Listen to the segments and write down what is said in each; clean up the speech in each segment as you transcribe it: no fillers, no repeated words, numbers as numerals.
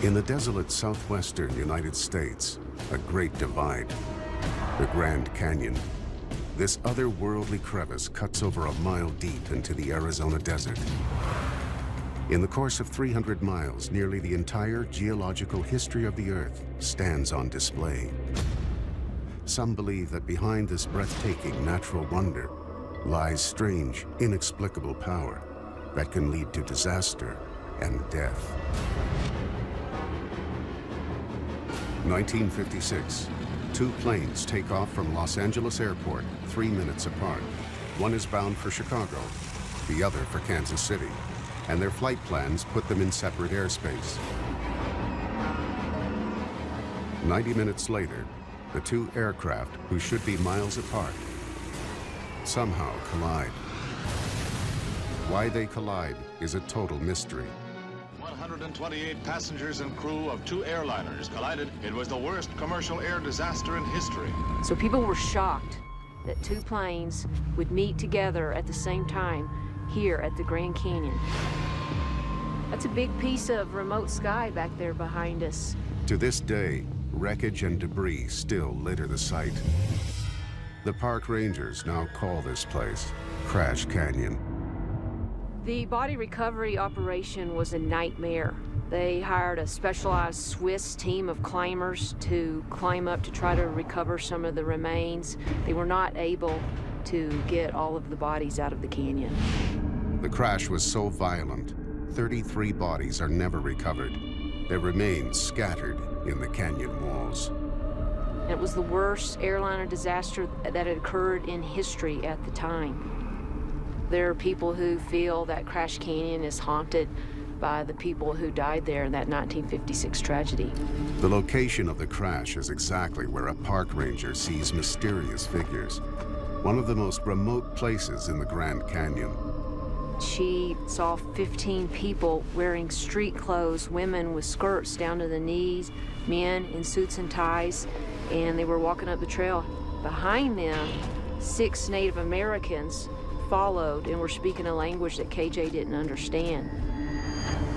In the desolate southwestern United States, a great divide, the Grand Canyon. This otherworldly crevice cuts over a mile deep into the Arizona desert. In the course of 300 miles, nearly the entire geological history of the Earth stands on display. Some believe that behind this breathtaking natural wonder lies strange, inexplicable power that can lead to disaster and death. 1956. Two planes take off from Los Angeles Airport 3 minutes apart. One is bound for Chicago, the other for Kansas City, and their flight plans put them in separate airspace. 90 minutes later, the two aircraft, who should be miles apart, somehow collide. Why they collide is a total mystery. 128 passengers and crew of two airliners collided. It was the worst commercial air disaster in history. So people were shocked that two planes would meet together at the same time here at the Grand Canyon. That's a big piece of remote sky back there behind us. To this day, wreckage and debris still litter the site. The park rangers now call this place Crash Canyon. The body recovery operation was a nightmare. They hired a specialized Swiss team of climbers to climb up to try to recover some of the remains. They were not able to get all of the bodies out of the canyon. The crash was so violent, 33 bodies are never recovered. Their remains scattered in the canyon walls. It was the worst airliner disaster that had occurred in history at the time. There are people who feel that Crash Canyon is haunted by the people who died there in that 1956 tragedy. The location of the crash is exactly where a park ranger sees mysterious figures, one of the most remote places in the Grand Canyon. She saw 15 people wearing street clothes, women with skirts down to the knees, men in suits and ties, and they were walking up the trail. Behind them, 6 Native Americans followed and were speaking a language that KJ didn't understand.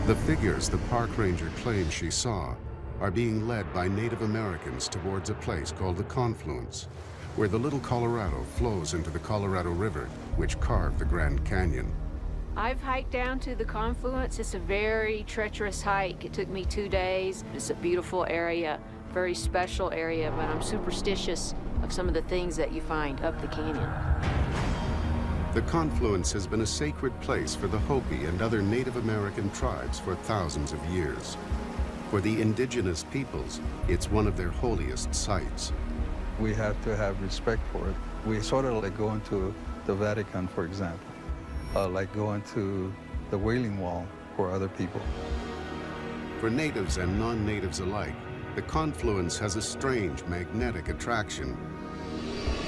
The figures the park ranger claims she saw are being led by Native Americans towards a place called the Confluence, where the Little Colorado flows into the Colorado River, which carved the Grand Canyon. I've hiked down to the Confluence. It's a very treacherous hike. It took me 2 days. It's a beautiful area, very special area, but I'm superstitious of some of the things that you find up the canyon. The Confluence has been a sacred place for the Hopi and other Native American tribes for thousands of years. For the indigenous peoples, it's one of their holiest sites. We have to have respect for it. We sort of like going to the Vatican, for example, like going to the Wailing Wall for other people. For natives and non-natives alike, the Confluence has a strange magnetic attraction.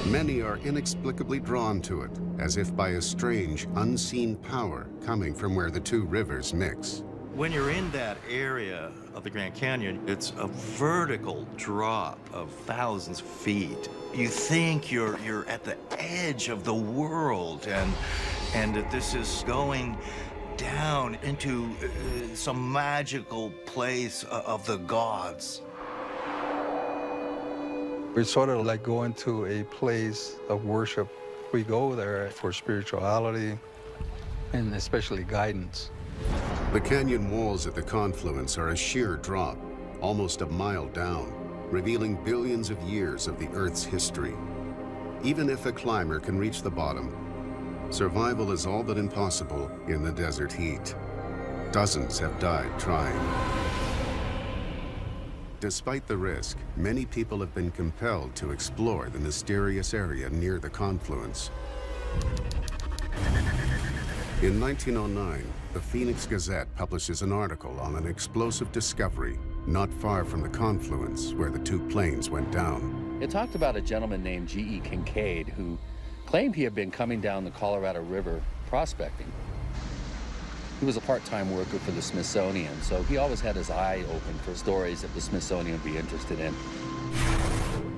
Many are inexplicably drawn to it, as if by a strange, unseen power coming from where the two rivers mix. When you're in that area of the Grand Canyon, it's a vertical drop of thousands of feet. You think you're at the edge of the world, and that this is going down into some magical place of the gods. We're sort of like going to a place of worship. We go there for spirituality and especially guidance. The canyon walls at the Confluence are a sheer drop, almost a mile down, revealing billions of years of the Earth's history. Even if a climber can reach the bottom, survival is all but impossible in the desert heat. Dozens have died trying. Despite the risk, many people have been compelled to explore the mysterious area near the Confluence. In 1909, the Phoenix Gazette publishes an article on an explosive discovery not far from the Confluence where the two planes went down. It talked about a gentleman named G.E. Kincaid who claimed he had been coming down the Colorado River prospecting. He was a part-time worker for the Smithsonian, so he always had his eye open for stories that the Smithsonian would be interested in.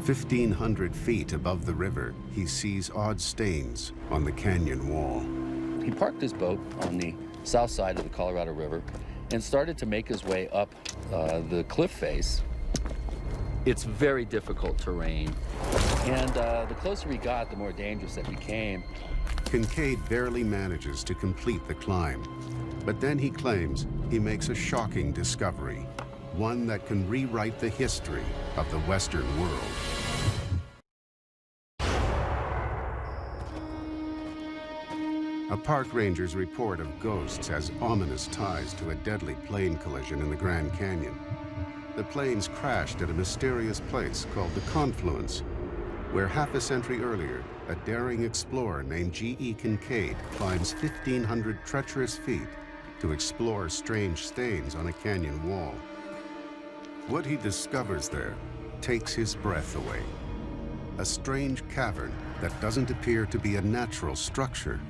1,500 feet above the river, he sees odd stains on the canyon wall. He parked his boat on the south side of the Colorado River, and started to make his way up the cliff face. It's very difficult terrain, and the closer he got, the more dangerous it became. Kincaid barely manages to complete the climb, but then he claims he makes a shocking discovery, one that can rewrite the history of the Western world. A park ranger's report of ghosts has ominous ties to a deadly plane collision in the Grand Canyon. The planes crashed at a mysterious place called the Confluence, where half a century earlier, a daring explorer named G.E. Kincaid climbs 1,500 treacherous feet to explore strange stains on a canyon wall. What he discovers there takes his breath away. A strange cavern that doesn't appear to be a natural structure.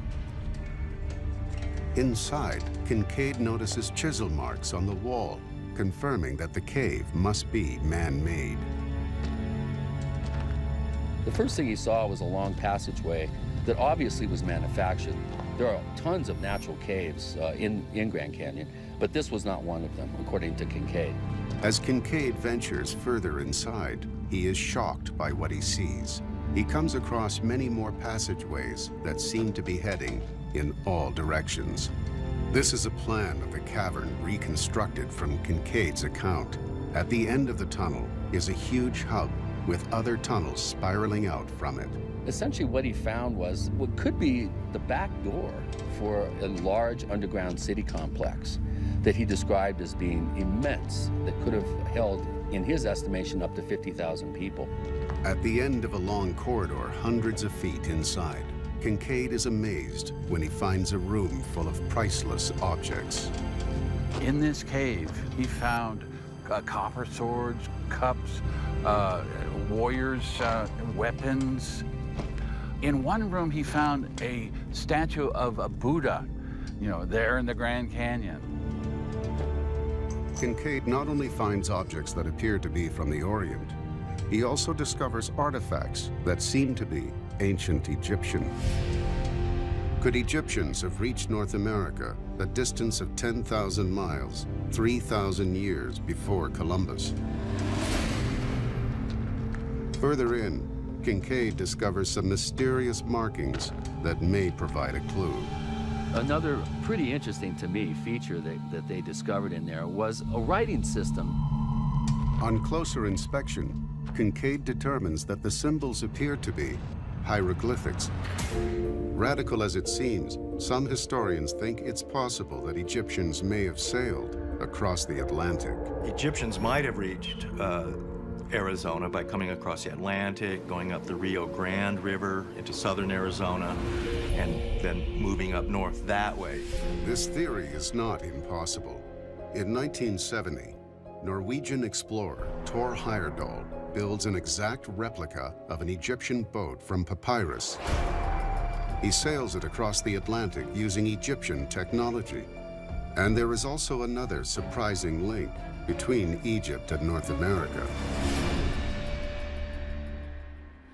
Inside, Kincaid notices chisel marks on the wall, confirming that the cave must be man-made. The first thing he saw was a long passageway that obviously was manufactured. There are tons of natural caves in Grand Canyon, but this was not one of them, according to Kincaid. As Kincaid ventures further inside, he is shocked by what he sees. He comes across many more passageways that seem to be heading in all directions. This is a plan of the cavern reconstructed from Kincaid's account. At the end of the tunnel is a huge hub with other tunnels spiraling out from it. Essentially what he found was what could be the back door for a large underground city complex that he described as being immense, that could have held, in his estimation, up to 50,000 people. At the end of a long corridor hundreds of feet inside, Kincaid is amazed when he finds a room full of priceless objects. In this cave, he found copper swords, cups, warriors' weapons. In one room, he found a statue of a Buddha, there in the Grand Canyon. Kincaid not only finds objects that appear to be from the Orient, he also discovers artifacts that seem to be ancient Egyptian. Could Egyptians have reached North America a distance of 10,000 miles, 3,000 years before Columbus? Further in, Kincaid discovers some mysterious markings that may provide a clue. Another pretty interesting to me feature that they discovered in there was a writing system. On closer inspection, Kincaid determines that the symbols appear to be hieroglyphics. Radical as it seems, some historians think it's possible that Egyptians may have sailed across the Atlantic. Egyptians might have reached Arizona by coming across the Atlantic, going up the Rio Grande River into southern Arizona, and then moving up north that way. This theory is not impossible. In 1970, Norwegian explorer Thor Heyerdahl builds an exact replica of an Egyptian boat from papyrus. He sails it across the Atlantic using Egyptian technology. And there is also another surprising link between Egypt and North America.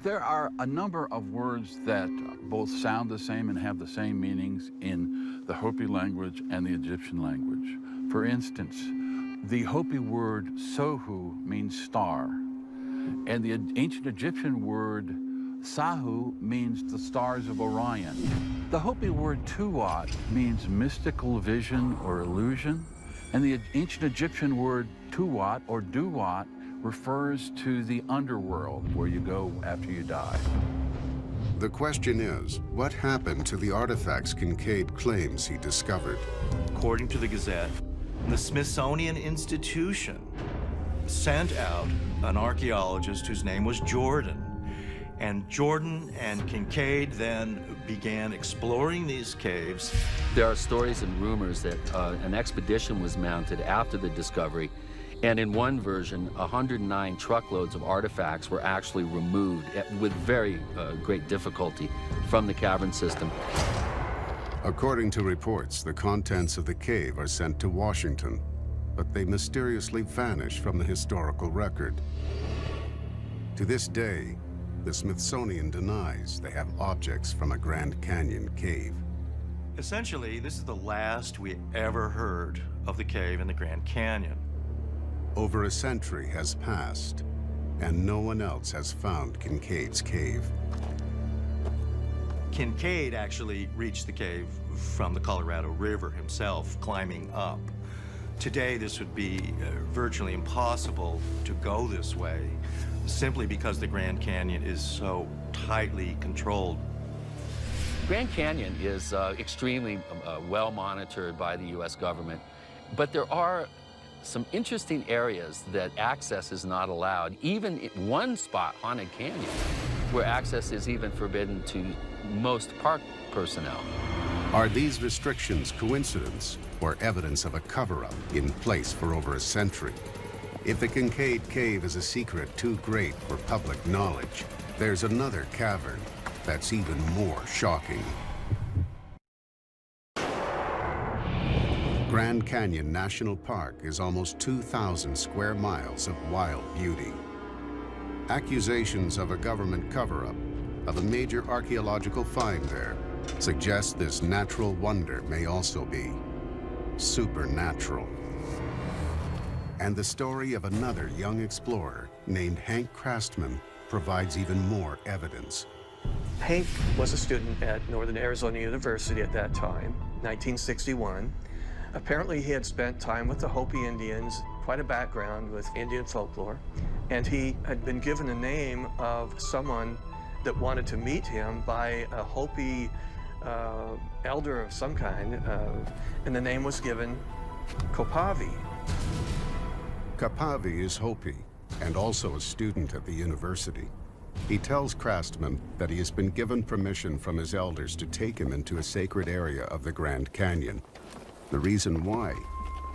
There are a number of words that both sound the same and have the same meanings in the Hopi language and the Egyptian language. For instance, the Hopi word Sohu means star, and the ancient Egyptian word Sahu means the stars of Orion. The Hopi word Tuat means mystical vision or illusion, and the ancient Egyptian word Tuat or Duat refers to the underworld where you go after you die. The question is, what happened to the artifacts Kincaid claims he discovered? According to the Gazette, the Smithsonian Institution sent out an archaeologist whose name was Jordan. And Jordan and Kincaid then began exploring these caves. There are stories and rumors that an expedition was mounted after the discovery, and in one version, 109 truckloads of artifacts were actually removed with very great difficulty from the cavern system. According to reports, the contents of the cave are sent to Washington, but they mysteriously vanish from the historical record. To this day, the Smithsonian denies they have objects from a Grand Canyon cave. Essentially, this is the last we ever heard of the cave in the Grand Canyon. Over a century has passed, and no one else has found Kincaid's cave. Kincaid actually reached the cave from the Colorado River himself, climbing up. Today, this would be virtually impossible to go this way, simply because the Grand Canyon is so tightly controlled. Grand Canyon is extremely well monitored by the U.S. government, but there are some interesting areas that access is not allowed. Even in one spot, Haunted Canyon, where access is even forbidden to most park personnel. Are these restrictions coincidence or evidence of a cover-up in place for over a century? If the Kincaid Cave is a secret too great for public knowledge, there's another cavern that's even more shocking. Grand Canyon National Park is almost 2,000 square miles of wild beauty. Accusations of a government cover-up of a major archaeological find there suggest this natural wonder may also be supernatural. And the story of another young explorer named Hank Crastman provides even more evidence. Hank was a student at Northern Arizona University at that time, 1961. Apparently he had spent time with the Hopi Indians, quite a background with Indian folklore, and he had been given the name of someone that wanted to meet him by a Hopi elder of some kind, and the name was given Kopavi. Kopavi is Hopi and also a student at the university. He tells Crastman that he has been given permission from his elders to take him into a sacred area of the Grand Canyon. The reason why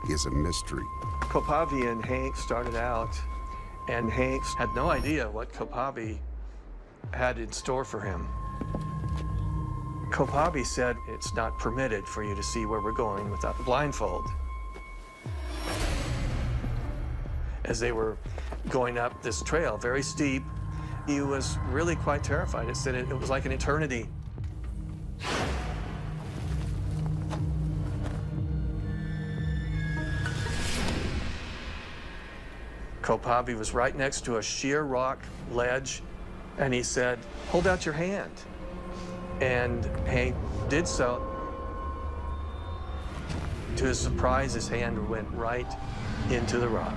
is a mystery. Kopavi and Hank started out, and Hank had no idea what Kopavi had in store for him. Kopavi said, "It's not permitted for you to see where we're going without the blindfold." As they were going up this trail, very steep, he was really quite terrified. It said it was like an eternity. Kopavi was right next to a sheer rock ledge, and he said, "Hold out your hand." And Hank did so. To his surprise, his hand went right into the rock.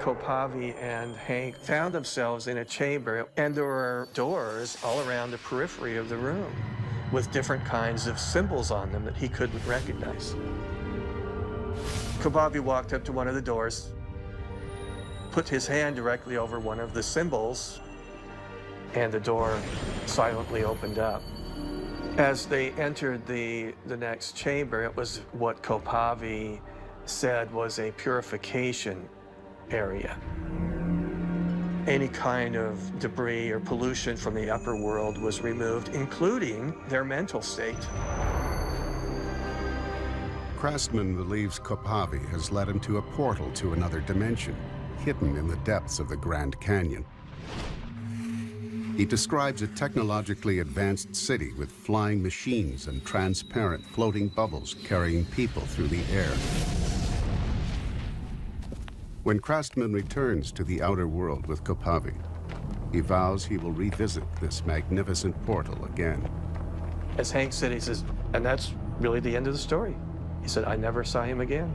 Kopavi and Hank found themselves in a chamber, and there were doors all around the periphery of the room with different kinds of symbols on them that he couldn't recognize. Kopavi walked up to one of the doors, put his hand directly over one of the symbols, and the door silently opened up. As they entered the next chamber, it was what Kopavi said was a purification area. Any kind of debris or pollution from the upper world was removed, including their mental state. Crastman believes Kopavi has led him to a portal to another dimension, hidden in the depths of the Grand Canyon. He describes a technologically advanced city with flying machines and transparent floating bubbles carrying people through the air. When Crastman returns to the outer world with Kopavi, he vows he will revisit this magnificent portal again. As Hank said, he says, and that's really the end of the story. He said, "I never saw him again."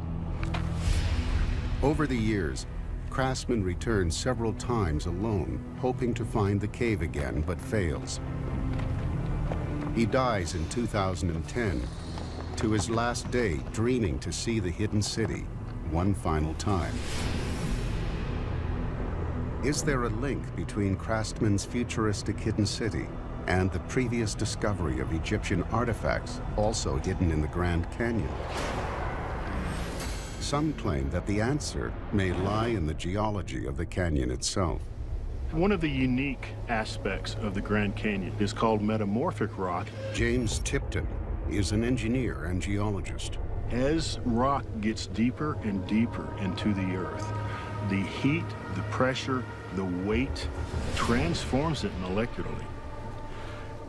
Over the years, Crastman returns several times alone, hoping to find the cave again, but fails. He dies in 2010, to his last day dreaming to see the hidden city one final time. Is there a link between Crastman's futuristic hidden city and the previous discovery of Egyptian artifacts also hidden in the Grand Canyon? Some claim that the answer may lie in the geology of the canyon itself. One of the unique aspects of the Grand Canyon is called metamorphic rock. James Tipton is an engineer and geologist. As rock gets deeper and deeper into the earth, the heat, the pressure, the weight transforms it molecularly.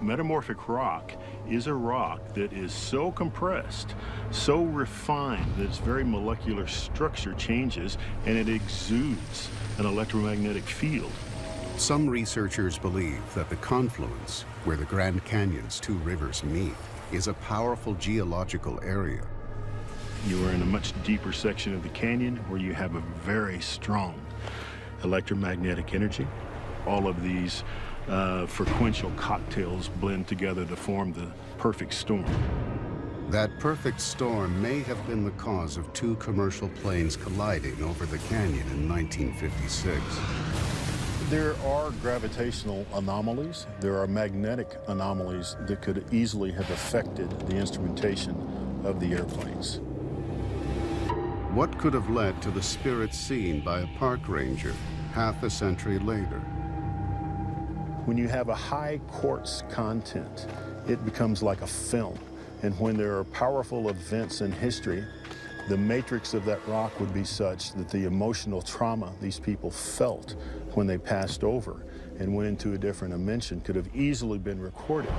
Metamorphic rock is a rock that is so compressed, so refined that its very molecular structure changes and it exudes an electromagnetic field. Some researchers believe that the confluence, where the Grand Canyon's two rivers meet, is a powerful geological area. You are in a much deeper section of the canyon where you have a very strong electromagnetic energy. All of these frequential cocktails blend together to form the perfect storm. That perfect storm may have been the cause of two commercial planes colliding over the canyon in 1956. There are gravitational anomalies. There are magnetic anomalies that could easily have affected the instrumentation of the airplanes. What could have led to the spirits seen by a park ranger half a century later? When you have a high quartz content, it becomes like a film. And when there are powerful events in history, the matrix of that rock would be such that the emotional trauma these people felt when they passed over and went into a different dimension could have easily been recorded.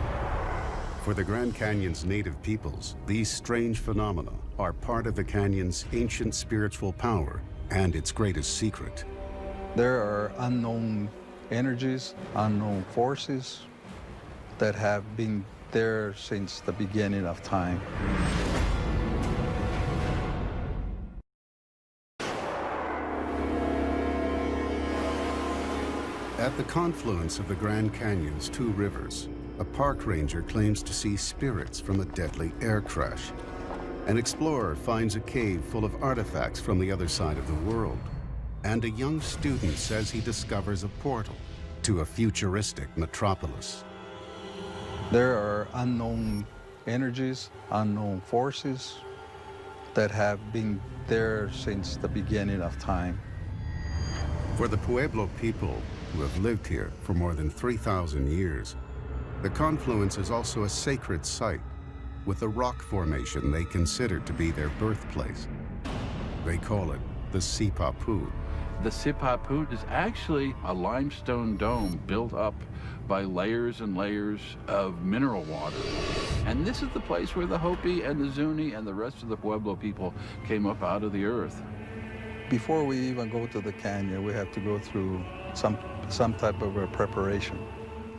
For the Grand Canyon's native peoples, these strange phenomena are part of the canyon's ancient spiritual power and its greatest secret. There are unknown energies, unknown forces that have been there since the beginning of time. At the confluence of the Grand Canyon's two rivers, a park ranger claims to see spirits from a deadly air crash. An explorer finds a cave full of artifacts from the other side of the world. And a young student says he discovers a portal to a futuristic metropolis. There are unknown energies, unknown forces that have been there since the beginning of time. For the Pueblo people, who have lived here for more than 3,000 years, the confluence is also a sacred site with a rock formation they consider to be their birthplace. They call it the Sipapu. The Sipapu is actually a limestone dome built up by layers and layers of mineral water. And this is the place where the Hopi and the Zuni and the rest of the Pueblo people came up out of the earth. Before we even go to the canyon, we have to go through some type of a preparation.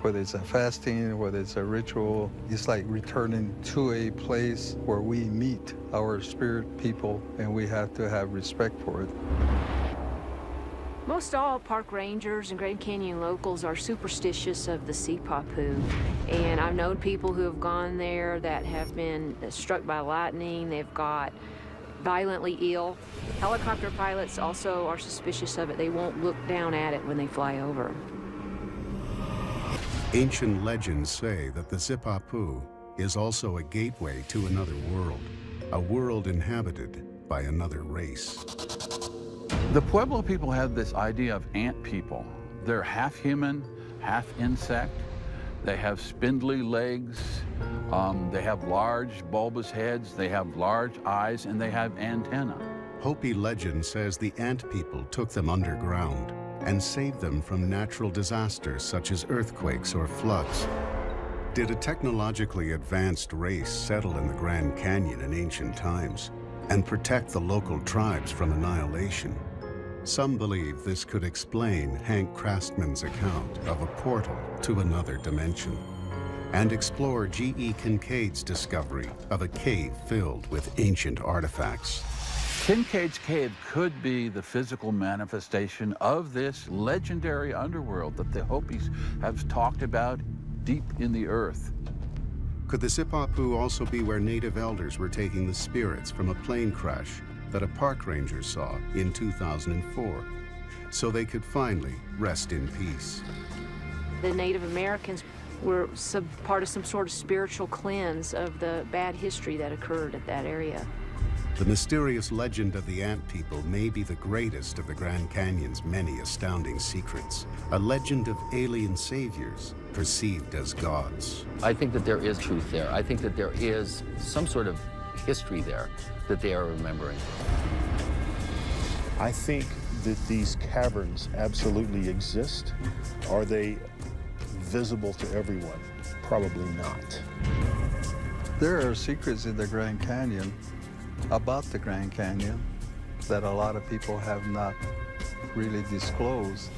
Whether it's a fasting, whether it's a ritual, it's like returning to a place where we meet our spirit people, and we have to have respect for it. Most all park rangers and Grand Canyon locals are superstitious of the Sipapu. And I've known people who have gone there that have been struck by lightning. They've got violently ill. Helicopter pilots also are suspicious of it. They won't look down at it when they fly over. Ancient legends say that the Sipapu is also a gateway to another world, a world inhabited by another race. The Pueblo people have this idea of ant people. They're half human, half insect. They have spindly legs. They have large bulbous heads. They have large eyes, and they have antennae. Hopi legend says the ant people took them underground and saved them from natural disasters such as earthquakes or floods. Did a technologically advanced race settle in the Grand Canyon in ancient times and protect the local tribes from annihilation? Some believe this could explain Hank Craftsman's account of a portal to another dimension and explore G.E. Kincaid's discovery of a cave filled with ancient artifacts. Kincaid's Cave could be the physical manifestation of this legendary underworld that the Hopis have talked about deep in the earth. Could the Sipapu also be where native elders were taking the spirits from a plane crash that a park ranger saw in 2004, so they could finally rest in peace? The Native Americans were part of some sort of spiritual cleanse of the bad history that occurred at that area. The mysterious legend of the ant people may be the greatest of the Grand Canyon's many astounding secrets, a legend of alien saviors perceived as gods. I think that there is truth there. I think that there is some sort of history there that they are remembering. I think that these caverns absolutely exist? Are they visible to everyone? Probably not. There are secrets in the Grand Canyon about the Grand Canyon that a lot of people have not really disclosed.